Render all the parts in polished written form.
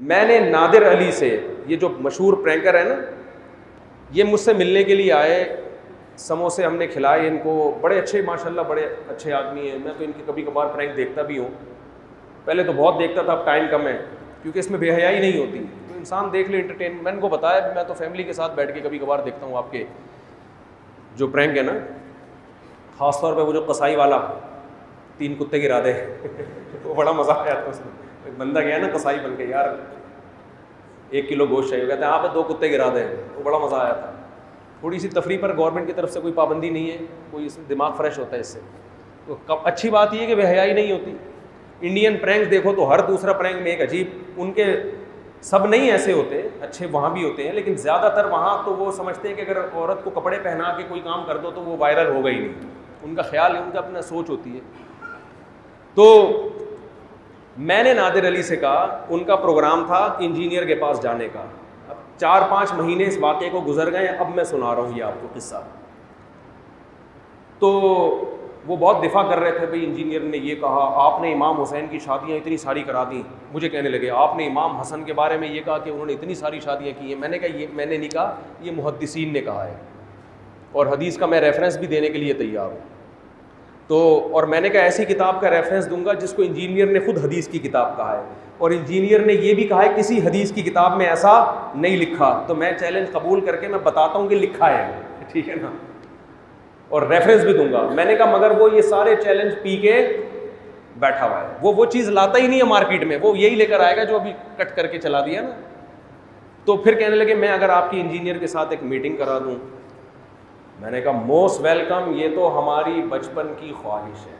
मैंने नादिर अली से, ये जो मशहूर प्रैंकर है ना, ये मुझसे मिलने के लिए आए। समोसे हमने खिलाए इनको, बड़े अच्छे माशाल्लाह, बड़े अच्छे आदमी हैं। मैं तो इनकी कभी कभार प्रैंक देखता भी हूँ, पहले तो बहुत देखता था, अब टाइम कम है क्योंकि इसमें बेहयाई नहीं होती, तो इंसान देख ले एंटरटेन। मैंने को बताया मैं तो फैमिली के साथ बैठ के कभी कभार देखता हूँ आपके जो प्रैंक है ना, ख़ासतौर पे वो जो कसाई वाला 3 कुत्ते गिरा दे वो बड़ा मज़ा आया था उसमें। एक बंदा गया ना कसाई बन के, यार 1 किलो गोश्त चाहिए, कहते हैं आप 2 कुत्ते गिरा दें, वो बड़ा मज़ा आया था। थोड़ी सी तफरी पर गवर्नमेंट की तरफ से कोई पाबंदी नहीं है, कोई इसमें दिमाग फ्रेश होता है इससे। तो अच्छी बात ये है कि बेहयाई नहीं होती। इंडियन प्रैंक देखो तो हर दूसरा प्रैंक में एक अजीब, उनके सब नहीं ऐसे होते, अच्छे वहाँ भी होते हैं, लेकिन ज़्यादातर वहाँ तो वो समझते हैं कि अगर औरत को कपड़े पहना के कोई काम कर दो तो वो वायरल होगा ही नहीं। उनका ख्याल है, उनका अपना सोच होती है। तो मैंने नादिर अली से कहा, उनका प्रोग्राम था इंजीनियर के पास जाने का। अब 4-5 महीने इस वाक़े को गुजर गए, अब मैं सुना रहा हूँ ये आपको किस्सा। तो वो बहुत दिफा कर रहे थे, भाई इंजीनियर ने ये कहा, आपने इमाम हुसैन की शादियाँ इतनी सारी करा दी। मुझे कहने लगे आपने इमाम हसन के बारे में ये कहा कि उन्होंने इतनी सारी शादियाँ की हैं। मैंने कहा ये मैंने नहीं कहा, ये मुहद्दिसीन ने कहा है, और हदीस का मैं रेफरेंस भी देने के लिए तैयार हूँ। तो और मैंने कहा ऐसी किताब का रेफरेंस दूंगा जिसको इंजीनियर ने खुद हदीस की किताब कहा है, और इंजीनियर ने ये भी कहा है किसी हदीस की किताब में ऐसा नहीं लिखा। तो मैं चैलेंज कबूल करके मैं बताता हूँ कि लिखा है, ठीक है ना, और रेफरेंस भी दूंगा। मैंने कहा मगर वो ये सारे चैलेंज पी के बैठा हुआ है, वो चीज़ लाता ही नहीं है मार्केट में, वो यही लेकर आएगा जो अभी कट करके चला दिया ना। तो फिर कहने लगे मैं अगर आपकी इंजीनियर के साथ एक मीटिंग करा दूं। मैंने कहा मोस्ट वेलकम, ये तो हमारी बचपन की ख्वाहिश है।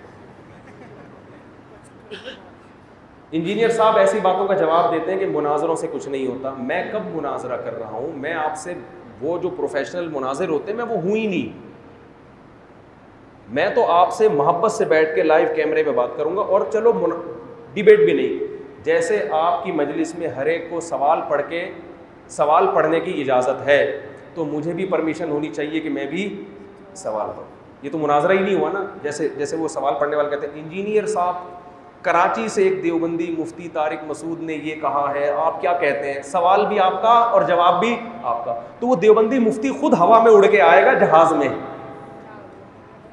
इंजीनियर साहब ऐसी बातों का जवाब देते हैं कि मुनाजरों से कुछ नहीं होता। मैं कब मुनाजरा कर रहा हूँ, मैं आपसे, वो जो प्रोफेशनल मुनाजिर होते हैं मैं वो हूँ ही नहीं। मैं तो आपसे मोहब्बत से बैठ के लाइव कैमरे पे बात करूंगा, और चलो डिबेट भी नहीं। जैसे आपकी मजलिस में हर एक को सवाल पढ़ने की इजाज़त है, तो मुझे भी परमिशन होनी चाहिए कि मैं भी सवाल पढ़ूँ। ये तो मुनाजरा ही नहीं हुआ ना। जैसे वो सवाल पढ़ने वाले कहते हैं इंजीनियर साहब, कराची से एक देवबंदी मुफ्ती तारिक मसूद ने ये कहा है, आप क्या कहते हैं? सवाल भी आपका और जवाब भी आपका। तो वो देवबंदी मुफ्ती खुद हवा में उड़ के आएगा जहाज़ में,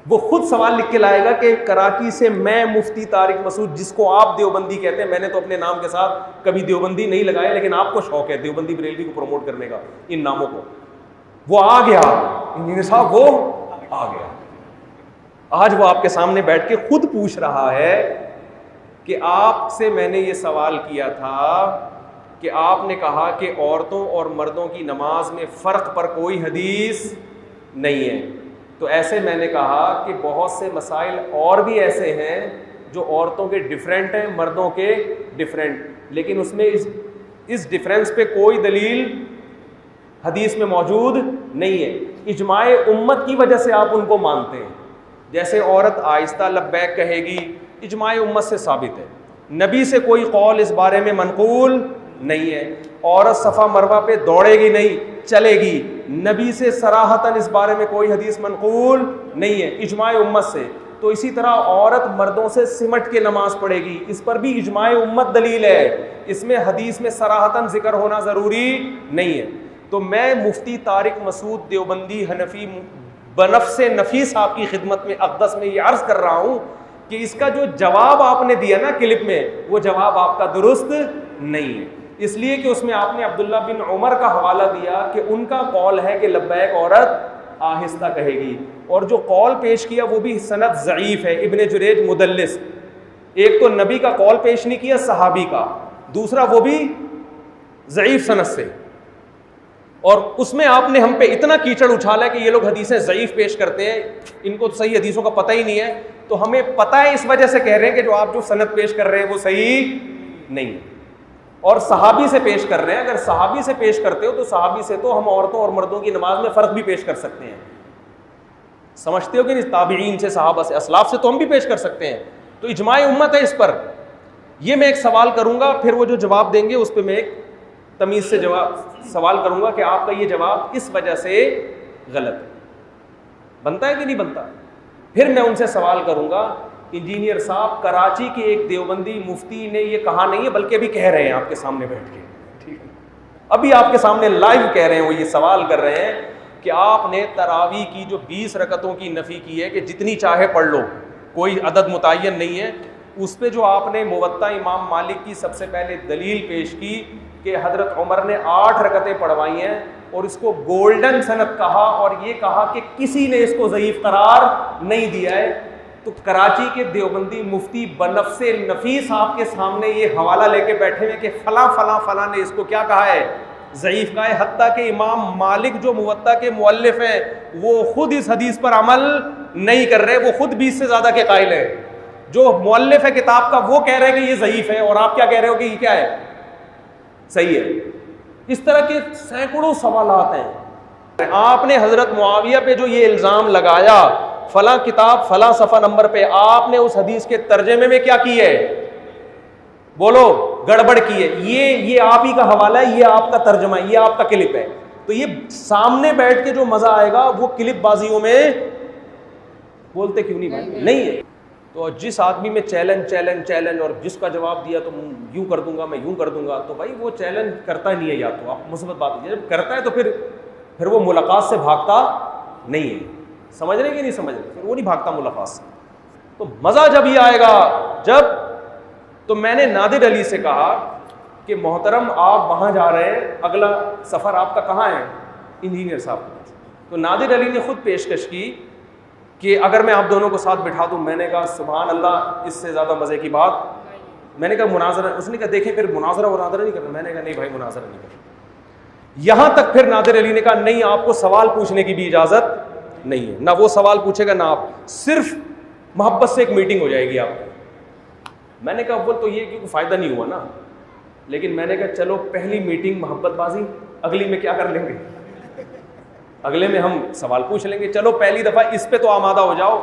वो खुद सवाल लिख के लाएगा कि कराची से मैं मुफ्ती तारिक मसूद, जिसको आप देवबंदी कहते हैं, मैंने तो अपने नाम के साथ कभी देवबंदी नहीं लगाया, लेकिन आपको शौक है देवबंदी बरेलवी को प्रमोट करने का, इन नामों को। वो आ गया इंजीनियर साहब, वो आ गया। आज वो आपके सामने बैठ के खुद पूछ रहा है कि आपसे मैंने ये सवाल किया था कि आपने कहा कि औरतों और मर्दों की नमाज में फ़र्क पर कोई हदीस नहीं है। तो ऐसे मैंने कहा कि बहुत से मसाइल और भी ऐसे हैं जो औरतों के डिफरेंट हैं, मर्दों के डिफरेंट, लेकिन उसमें इस डिफरेंस पे कोई दलील हदीस में मौजूद नहीं है। इजमाए उम्मत की वजह से आप उनको मानते हैं। जैसे औरत आहिस्ता लब्बैक कहेगी, इजमाए उम्मत से साबित है। नबी से कोई कौल इस बारे में मनकूल नहीं है। औरत सफ़ा मरवा पे दौड़ेगी नहीं, चलेगी, नबी से सराहतन इस बारे में कोई हदीस मनकूल नहीं है, इजमाए उम्मत से। तो इसी तरह औरत मर्दों से सिमट के नमाज पढ़ेगी, इस पर भी इजमाए उम्मत दलील है, इसमें हदीस में सराहतन जिक्र होना ज़रूरी नहीं है। तो मैं मुफ्ती तारिक मसूद देवबंदी हनफी बनफ्से नफीस आपकी खिदमत में अक़दस में ये अर्ज़ कर रहा हूँ कि इसका जो जवाब आपने दिया ना क्लिप में, वो जवाब आपका दुरुस्त नहीं है, इसलिए कि उसमें आपने अब्दुल्ला बिन उमर का हवाला दिया कि उनका कौल है कि लब्बैक औरत आहिस्ता कहेगी, और जो कौल पेश किया वो भी सनद ज़ईफ़ है, इब्ने जुरैज मुदल्लिस। एक तो नबी का कौल पेश नहीं किया, सहाबी का, दूसरा वो भी ज़ईफ़ सनद से, और उसमें आपने हम पे इतना कीचड़ उछाला कि ये लोग हदीसें ज़ईफ़ पेश करते हैं, इनको सही हदीसों का पता ही नहीं है। तो हमें पता है, इस वजह से कह रहे हैं कि जो आप जो सनद पेश कर रहे हैं वो सही नहीं है, और सहाबी से पेश कर रहे हैं। अगर सहाबी से पेश करते हो तो सहाबी से तो हम औरतों और मर्दों की नमाज में फ़र्क भी पेश कर सकते हैं, समझते हो कि नहीं? ताबीईन से, सहाबा से, असलाफ से तो हम भी पेश कर सकते हैं। तो इजमाए उम्मत है इस पर। ये मैं एक सवाल करूंगा, फिर वो जो जवाब देंगे उस पर मैं एक तमीज़ से सवाल करूंगा कि आपका ये जवाब इस वजह से गलत है। बनता है कि नहीं बनता? फिर मैं उनसे सवाल करूंगा, इंजीनियर साहब, कराची के एक देवबंदी मुफ्ती ने ये कहा नहीं है, बल्कि अभी कह रहे हैं आपके सामने बैठ के, ठीक है, अभी आपके सामने लाइव कह रहे हैं, वो ये सवाल कर रहे हैं कि आपने तरावी की जो 20 रकतों की नफ़ी की है कि जितनी चाहे पढ़ लो, कोई अदद मुतय्यन नहीं है, उस पे जो आपने मुवत्ता इमाम मालिक की सबसे पहले दलील पेश की कि हज़रत उमर ने 8 रकतें पढ़वाई हैं और इसको गोल्डन सनत कहा और ये कहा कि किसी ने इसको ज़ईफ़ करार नहीं दिया है, तो कराची के देवबंदी मुफ्ती बनफ्से नफीस आपके सामने ये हवाला लेके बैठे हुए कि फला फला फला ने इसको क्या कहा है, ज़ईफ़ कहा है। हत्ता के इमाम मालिक जो मुवत्ता के मुअल्लिफ़ हैं वो खुद इस हदीस पर अमल नहीं कर रहे, वो खुद 20 से ज़्यादा के कायल हैं। जो मुअल्लिफ़ है किताब का वो कह रहे हैं कि ये ज़ईफ़ है और आप क्या कह रहे हो कि ये क्या है, सही है। इस तरह के सैकड़ों सवालात हैं। आपने हज़रत मुआविया पे जो ये इल्ज़ाम लगाया, फला किताब फला सफ़ा नंबर पे, आपने उस हदीस के तर्जमे में क्या की है, बोलो, गड़बड़ की है। ये आप ही का हवाला है, ये आपका तर्जमा है, ये आपका क्लिप है। तो ये सामने बैठ के जो मज़ा आएगा वो क्लिप बाजियों में बोलते क्यों नहीं भाई, नहीं है। तो जिस आदमी में चैलेंज चैलेंज चैलेंज और जिसका जवाब दिया तो यूं कर दूंगा, मैं यूं कर दूंगा, तो भाई वो चैलेंज करता नहीं है, या तो आप मुसीबत बात है, जब करता है तो फिर वो मुलाकात से भागता नहीं है। समझ रहे कि नहीं समझ रहे? फिर वो नहीं भागता मुलाकात से। तो मज़ा जब ये आएगा जब, तो मैंने नादिर अली से कहा कि मोहतरम आप वहाँ जा रहे हैं, अगला सफ़र आपका कहाँ है, इंजीनियर साहब के पास। तो नादिर अली ने खुद पेशकश की कि अगर मैं आप दोनों को साथ बिठा दूं। मैंने कहा सुभान अल्लाह, इससे ज़्यादा मज़े की बात। मैंने कहा मुनाजरा, उसने कहा देखें फिर मुनाजरा नहीं करना। मैंने कहा नहीं भाई, मुनाजरा नहीं करना। यहाँ तक फिर नादिर अली ने कहा नहीं, आपको सवाल पूछने की भी इजाज़त नहीं है, ना वो सवाल पूछेगा ना आप, सिर्फ मोहब्बत से एक मीटिंग हो जाएगी आपको। मैंने कहा अव्वल तो ये कि फ़ायदा नहीं हुआ ना, लेकिन मैंने कहा चलो पहली मीटिंग मोहब्बतबाजी, अगली में क्या कर लेंगे, अगले में हम सवाल पूछ लेंगे। चलो पहली दफ़ा इस पे तो आमादा हो जाओ।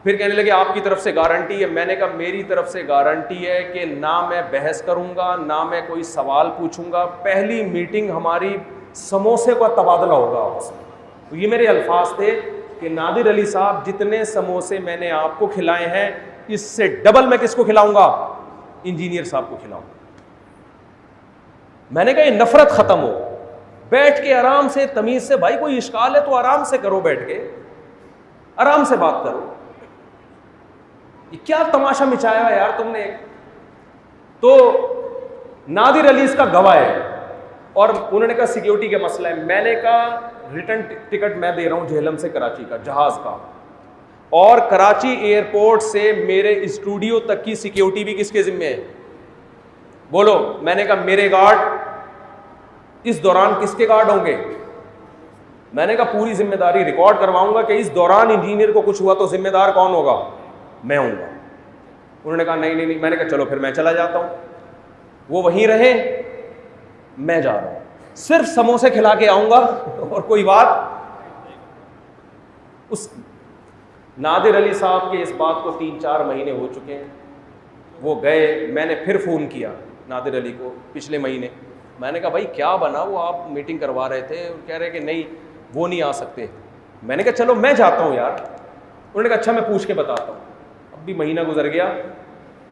फिर कहने लगे आपकी तरफ से गारंटी है। मैंने कहा मेरी तरफ से गारंटी है कि ना मैं बहस करूँगा, ना मैं कोई सवाल पूछूंगा। पहली मीटिंग हमारी समोसे का तबादला होगा आपसे। तो ये मेरे अल्फाज थे कि नादिर अली साहब, जितने समोसे मैंने आपको खिलाए हैं, इससे डबल मैं किसको खिलाऊंगा, इंजीनियर साहब को खिलाऊंगा। मैंने कहा ये नफरत ख़त्म हो, बैठ के आराम से तमीज़ से, भाई कोई इश्काल है तो आराम से करो, बैठ के आराम से बात करो। ये क्या तमाशा मिचाया है यार तुमने। तो नादिर अली इसका गवाह है और उन्होंने कहा सिक्योरिटी का मसला है। मैंने कहा रिटर्न टिकट मैं दे रहा हूं झेलम से कराची का, जहाज का, और कराची एयरपोर्ट से मेरे स्टूडियो तक की सिक्योरिटी भी किसके जिम्मे है, बोलो। मैंने कहा मेरे गार्ड, इस दौरान किसके गार्ड होंगे। मैंने कहा पूरी जिम्मेदारी रिकॉर्ड करवाऊंगा कि इस दौरान इंजीनियर को कुछ हुआ तो जिम्मेदार कौन होगा, मैं हूँगा। उन्होंने कहा नहीं नहीं नहीं। मैंने कहा चलो फिर मैं चला जाता हूँ। वो वहीं रहे, मैं जा रहा हूँ, सिर्फ समोसे खिला के आऊँगा और कोई बात। उस नादिर अली साहब के इस बात को 3-4 महीने हो चुके हैं। वो गए, मैंने फिर फ़ोन किया नादिर अली को पिछले महीने। मैंने कहा भाई क्या बना, वो आप मीटिंग करवा रहे थे, कह रहे कि नहीं वो नहीं आ सकते। मैंने कहा चलो मैं जाता हूँ यार। उन्होंने कहा अच्छा मैं पूछ के बताता हूँ। अब भी महीना गुजर गया,